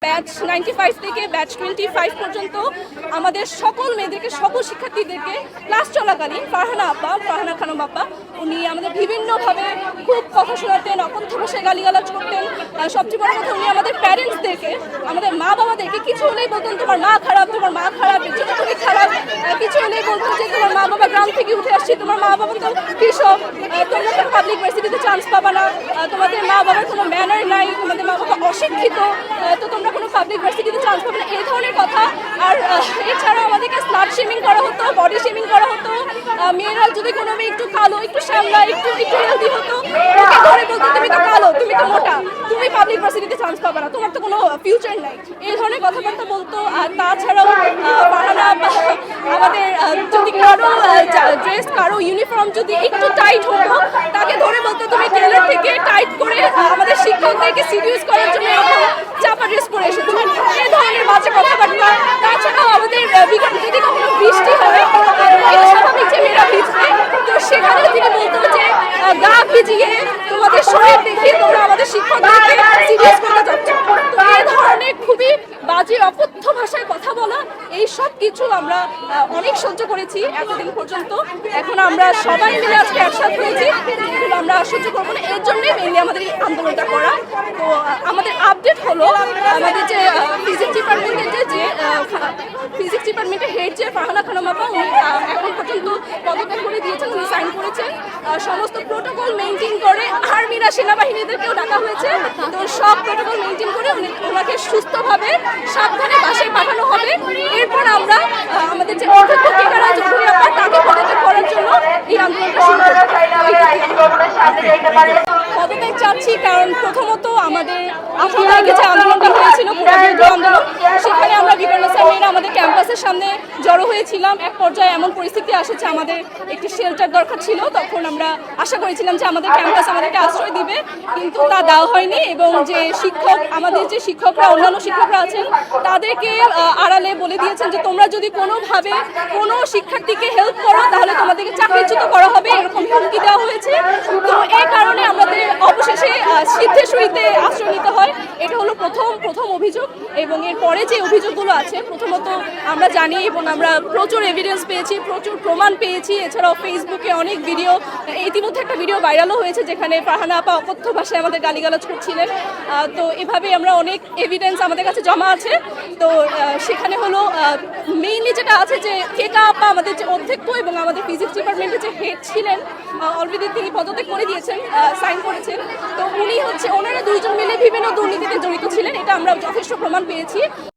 Batch 95 থেকে batch 25 পর্যন্ত আমাদের সকল মেয়েদেরকে, সকল শিক্ষার্থীদেরকে ক্লাস চলাকালীন ফারহানা খানম আপা উনি আমাদের বিভিন্নভাবে খুব কথা শোনাতেন, অকথ্য ভাষায় গালিগালাজ করতেন। সবচেয়ে বড় কথা, উনি আমাদের প্যারেন্টসদেরকে, আমাদের মা বাবাদেরকে কিছু হলেই বলতেন তোমার মা খারাপ, এর জন্য তুমি খারাপ। কিছু হলেই বলতো যে তোমার মা বাবা গ্রাম থেকে উঠে আসছে, তোমার মা বাবা তো কৃষক, তোমরা তো পাবলিক ভার্সিটিতে চান্স পাবা না, তোমাদের মা বাবার কোনো ম্যানার নাই, তোমাদের মা বাবা অশিক্ষিত, তো তোমরা কোনো পাবলিক ভার্সিটিতে চান্স পাবে না, এই ধরনের কথা। আর এছাড়াও আমাদেরকে স্লাট শেমিং করা হতো, বডি শেমিং করা হতো। মেয়েরা যদি কোনো মেয়ে একটু কালো, একটু শ্যামলা, একটু হেলদি হতো, ওকে ধরে বলতো তুমি তো কালো, তুমি তো মোটা, তুমি পাবলিক ভার্সিটিতে চান্স পাবে না, তোমার তো কোনো ফিউচার নাই, এই ধরনের কথাবার্তা বলতো। আর তাছাড়াও ফারহানা আমাদের যদি কারো ড্রেস, কারো ইউনিফর্ম যদি একটু টাইট হতো, তাকে ধরে বলতো তুমি টেলার থেকে টাইট করে আমাদের শিক্ষকদেরকে সিরিয়াস করার জন্য এরকম চাপা ড্রেস পরে এসেছো, এই ধরনের বাজে কথাবার্তা। তাছাড়াও আমাদের যদি কখনো বৃষ্টি হয়, এটা স্বাভাবিক যে মেয়েরা ভিজবে, তো সেখানে তিনি বলতো যে গা ভিজিয়ে তোমাদের শরীর দেখিয়ে তোমরা আমাদের শিক্ষকদেরকে সিরিয়াস করতে যাচ্ছ। তো এই ধরনের খুবই বাজে অকথ্য ভাষায় কথা বলা, এই সব কিছু আমরা অনেক সহ্য করেছি এতদিন পর্যন্ত। এখন আমরা সবাই মিলে আজকে একসাথে হয়েছি, এগুলো আমরা সহ্য করবো না, এর জন্যই মেনলি আমাদের এই আন্দোলনটা করা। তো আমাদের আপডেট হলো, আমাদের যে ফিজিক্স ডিপার্টমেন্টের হেড যে ফারহানা খানম আপা, উনি এখন পর্যন্ত পদত্যাগ করে দিয়েছেন, উনি সাইন করেছেন। সমস্ত প্রোটোকল মেনটেন করে আর্মিরা, সেনাবাহিনীদেরকেও ডাকা হয়েছে, তো সব প্রোটোকল মেনটেন করে ওনাকে সুস্থভাবে সাবধানে বাসায় পাঠানো হবে। এরপর আমরা আমাদের যে অধ্যক্ষ কেকারা চৌধুরী আপা, তাকে পদত্যাগ করার জন্য এই আন্দোলনটা শুরু পদত্যাগ চাচ্ছি, কারণ প্রথমত আমাদের 18 তারিখে যে আন্দোলনটা হয়েছিল, পুরাবিরোধী আন্দোলন, সেখানে আমরা বিকর্ণসা মেয়েরা আমাদের ক্যাম্পাসের সামনে জড়ো হয়েছিলাম। এক পর্যায়ে এমন পরিস্থিতি আসেছে, আমাদের একটি শেল্টার দরকার ছিল, তখন আমরা আশা করেছিলাম যে আমাদের ক্যাম্পাস আমাদেরকে আশ্রয় দিবে, কিন্তু তা দেওয়া হয়নি। এবং যে আমাদের যে শিক্ষকরা, অন্যান্য শিক্ষকরা আছেন, তাদেরকে আড়ালে বলে দিয়েছেন যে তোমরা যদি কোনোভাবে কোনো শিক্ষার্থীকে হেল্প করো, তাহলে তোমাদেরকে চাকরিচ্যুত করা হবে, এরকম হুমকি দেওয়া হয়েছে। তো এই কারণে আমাদের অবশেষে সিদ্ধেশ্বরীতে আশ্রয় নিতে হয়। এটা হলো প্রথম অভিযোগ। এবং এরপরে যে অভিযোগগুলো আছে, প্রথমত আমরা জানি এবং আমরা প্রচুর এভিডেন্স পেয়েছি, প্রচুর প্রমাণ পেয়েছি। এছাড়াও ফেসবুকে অনেক ভিডিও, ইতিমধ্যে একটা ভিডিও ভাইরালও হয়েছে যেখানে ফারহানা আপা অকথ্য ভাষায় আমাদের গালিগালাজ করছিলেন। তো এভাবেই আমরা অনেক এভিডেন্স আমাদের কাছে জমা আছে। তো সেখানে হলো মেইনলি যেটা আছে যে কেকা আপা আমাদের যে অধ্যক্ষ এবং আমাদের ফিজিক্স ডিপার্টমেন্টের যে হেড ছিলেন, অলরেডি তিনি পদত্যাগ করে দিয়েছেন, সাইন করেছেন। তো ওনারা দুইজন মিলে বিভিন্ন দুর্নীতিতে জড়িত ছিলেন, এটা আমরা যথেষ্ট প্রমাণ পেয়েছি।